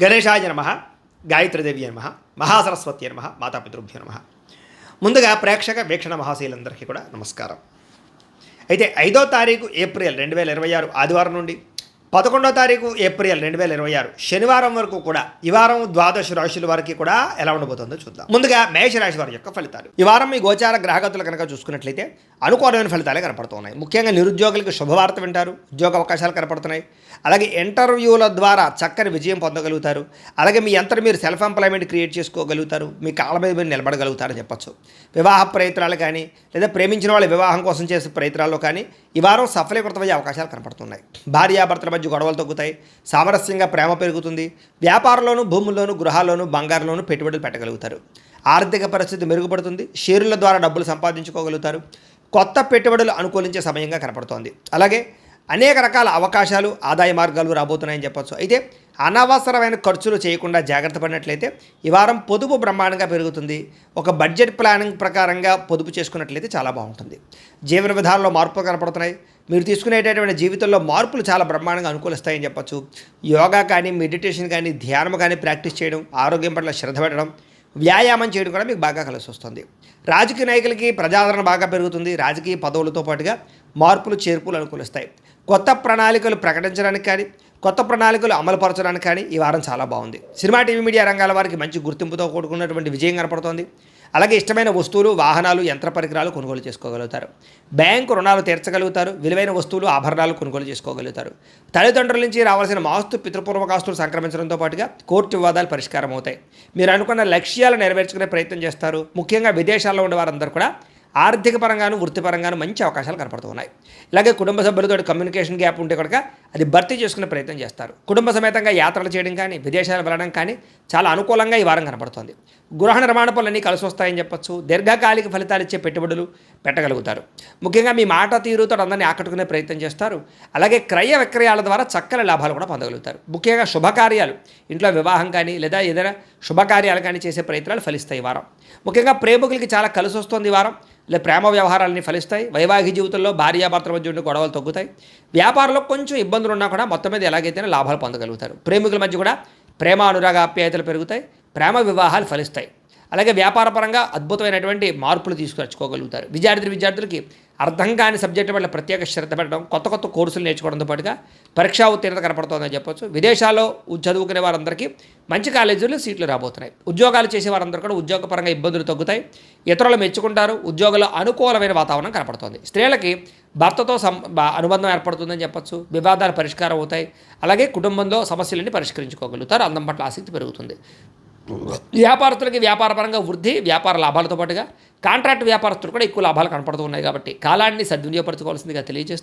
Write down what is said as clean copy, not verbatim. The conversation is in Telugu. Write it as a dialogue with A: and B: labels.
A: గణేశాయ నమః, గాయత్రీదేవి నమః, మహాసరస్వతి నమః, మాతాపితృభ్యో నమః. ముందుగా ప్రేక్షక వీక్షణ మహాశీలందరికీ కూడా నమస్కారం. అయితే 5వ తారీఖు ఏప్రిల్ 2026 ఆదివారం నుండి 11వ తారీఖు ఏప్రిల్ 2026 శనివారం వరకు కూడా ఈ వారం ద్వాదశ రాశుల వారికి కూడా ఎలా ఉండబోతుందో చూద్దాం. ముందుగా మేషరాశి వారి యొక్క ఫలితాలు. ఈ వారం మీ గోచార గ్రహగతులు కనుక చూసుకున్నట్లయితే అనుకూలమైన ఫలితాలే కనపడుతున్నాయి. ముఖ్యంగా నిరుద్యోగులకు శుభవార్త వింటారు, ఉద్యోగ అవకాశాలు కనపడుతున్నాయి. అలాగే ఇంటర్వ్యూల ద్వారా చక్కని విజయం పొందగలుగుతారు. అలాగే మీ అంతటి మీరు సెల్ఫ్ ఎంప్లాయ్మెంట్ క్రియేట్ చేసుకోగలుగుతారు, మీ కాళ్ళ మీద మీరు నిలబడగలుగుతారని చెప్పచ్చు. వివాహ ప్రయత్నాలు కానీ లేదా ప్రేమించిన వాళ్ళ వివాహం కోసం చేసే ప్రయత్నాల్లో కానీ ఈ వారం సఫలీకృతమయ్యే అవకాశాలు కనపడుతున్నాయి. భార్యాభర్తల మధ్య గొడవలు తగ్గుతాయి, సామరస్యంగా ప్రేమ పెరుగుతుంది. వ్యాపారంలోనూ, భూముల్లోనూ, గృహాల్లోనూ, బంగారంలోనూ పెట్టుబడులు పెట్టగలుగుతారు. ఆర్థిక పరిస్థితి మెరుగుపడుతుంది. షేరుల ద్వారా డబ్బులు సంపాదించుకోగలుగుతారు. కొత్త పెట్టుబడులు అనుకూలించే సమయంగా కనపడుతోంది. అలాగే అనేక రకాల అవకాశాలు, ఆదాయ మార్గాలు రాబోతున్నాయని చెప్పచ్చు. అయితే అనవసరమైన ఖర్చులు చేయకుండా జాగ్రత్త పడినట్లయితే ఈ వారం పొదుపు బ్రహ్మాండంగా పెరుగుతుంది. ఒక బడ్జెట్ ప్లానింగ్ ప్రకారంగా పొదుపు చేసుకున్నట్లయితే చాలా బాగుంటుంది. జీవన విధానంలో మార్పులు కనపడుతున్నాయి. మీరు తీసుకునేటటువంటి జీవితంలో మార్పులు చాలా బ్రహ్మాండంగా అనుకూలిస్తాయని చెప్పచ్చు. యోగా కానీ, మెడిటేషన్ కానీ, ధ్యానం కానీ ప్రాక్టీస్ చేయడం, ఆరోగ్యం పట్ల శ్రద్ధ పెట్టడం, వ్యాయామం చేయడం కూడా మీకు బాగా కలిసి వస్తుంది. రాజకీయ నాయకులకి ప్రజాదరణ బాగా పెరుగుతుంది. రాజకీయ పదవులతో పాటుగా మార్పులు, చేర్పులు అనుకూలిస్తాయి. కొత్త ప్రణాళికలు ప్రకటించడానికి కానీ, కొత్త ప్రణాళికలు అమలుపరచడానికి కానీ ఈ వారం చాలా బాగుంది. సినిమా, టీవీ, మీడియా రంగాల వారికి మంచి గుర్తింపుతో కూడుకున్నటువంటి విజయం కనపడుతోంది. అలాగే ఇష్టమైన వస్తువులు, వాహనాలు, యంత్ర పరికరాలు కొనుగోలు చేసుకోగలుగుతారు. బ్యాంకు రుణాలు తీర్చగలుగుతారు. విలువైన వస్తువులు, ఆభరణాలు కొనుగోలు చేసుకోగలుగుతారు. తల్లిదండ్రుల నుంచి రావాల్సిన ఆస్తు, పితృపూర్వక ఆస్తులు సంక్రమించడంతో పాటుగా కోర్టు వివాదాలు పరిష్కారం అవుతాయి. మీరు అనుకున్న లక్ష్యాలు నెరవేర్చుకునే ప్రయత్నం చేస్తారు. ముఖ్యంగా విదేశాల్లో ఉండే వారందరూ కూడా ఆర్థిక పరంగాను, వృత్తిపరంగాను మంచి అవకాశాలు కనపడుతున్నాయి. ఇలాగే కుటుంబ సభ్యులతో కమ్యూనికేషన్ గ్యాప్ ఉంటే కనుక అది భర్తీ చేసుకునే ప్రయత్నం చేస్తారు. కుటుంబ సమేతంగా యాత్రలు చేయడం కానీ, విదేశాలు వెళ్ళడం కానీ చాలా అనుకూలంగా ఈ వారం కనపడుతోంది. గృహ నిర్మాణ పనులన్నీ కలిసి వస్తాయని చెప్పచ్చు. దీర్ఘకాలిక ఫలితాలు ఇచ్చే పెట్టుబడులు పెట్టగలుగుతారు. ముఖ్యంగా మీ మాట తీరుతో అందరినీ ఆకట్టుకునే ప్రయత్నం చేస్తారు. అలాగే క్రయ విక్రయాల ద్వారా చక్కని లాభాలు కూడా పొందగలుగుతారు. ముఖ్యంగా శుభకార్యాలు, ఇంట్లో వివాహం కానీ లేదా ఏదైనా శుభకార్యాలు కానీ చేసే ప్రయత్నాలు ఫలిస్తాయి ఈ వారం. ముఖ్యంగా ప్రేమికులకి చాలా కలిసి వస్తుంది ఈ వారం. ఇలా ప్రేమ వ్యవహారాలని ఫలిస్తాయి. వైవాహిక జీవితంలో భార్యాభర్తల మధ్య ఉండే గొడవలు తగ్గుతాయి. వ్యాపారంలో కొంచెం ఇబ్బందులు ఉన్నా కూడా మొత్తం మీద ఎలాగైతేనే లాభాలు పొందగలుగుతారు. ప్రేమికుల మధ్య కూడా ప్రేమ, అనురాగ, ఆప్యాయతలు పెరుగుతాయి. ప్రేమ వివాహాలు ఫలిస్తాయి. అలాగే వ్యాపారపరంగా అద్భుతమైనటువంటి మార్పులు తీసుకొచ్చుకోగలుగుతారు. విద్యార్థులకి అర్థం కాని సబ్జెక్టు వల్ల ప్రత్యేక శ్రద్ధ పెట్టడం, కొత్త కొత్త కోర్సులు నేర్చుకోవడంతో పాటుగా పరీక్షా ఉత్తీర్ణత కనపడుతుందని చెప్పొచ్చు. విదేశాల్లో చదువుకునే వారందరికీ మంచి కాలేజీల్లో సీట్లు రాబోతున్నాయి. ఉద్యోగాలు చేసే వారందరూ కూడా ఉద్యోగపరంగా ఇబ్బందులు తగ్గుతాయి. ఇతరులు మెచ్చుకుంటారు. ఉద్యోగంలో అనుకూలమైన వాతావరణం కనపడుతుంది. స్త్రీలకి భర్తతో అనుబంధం ఏర్పడుతుందని చెప్పొచ్చు. వివాదాలు పరిష్కారం అవుతాయి. అలాగే కుటుంబంలో సమస్యలన్నీ పరిష్కరించుకోగలుగుతారు. అందం పట్ల ఆసక్తి పెరుగుతుంది. వ్యాపారస్తులకి వ్యాపారపరంగా వృద్ధి, వ్యాపార లాభాలతో పాటుగా కాంట్రాక్ట్ వ్యాపారస్తులు కూడా ఎక్కువ లాభాలు కనపడుతూ ఉన్నాయి. కాబట్టి కాలాన్ని సద్వినియోగపరచుకోవాల్సిందిగా తెలియజేస్తూ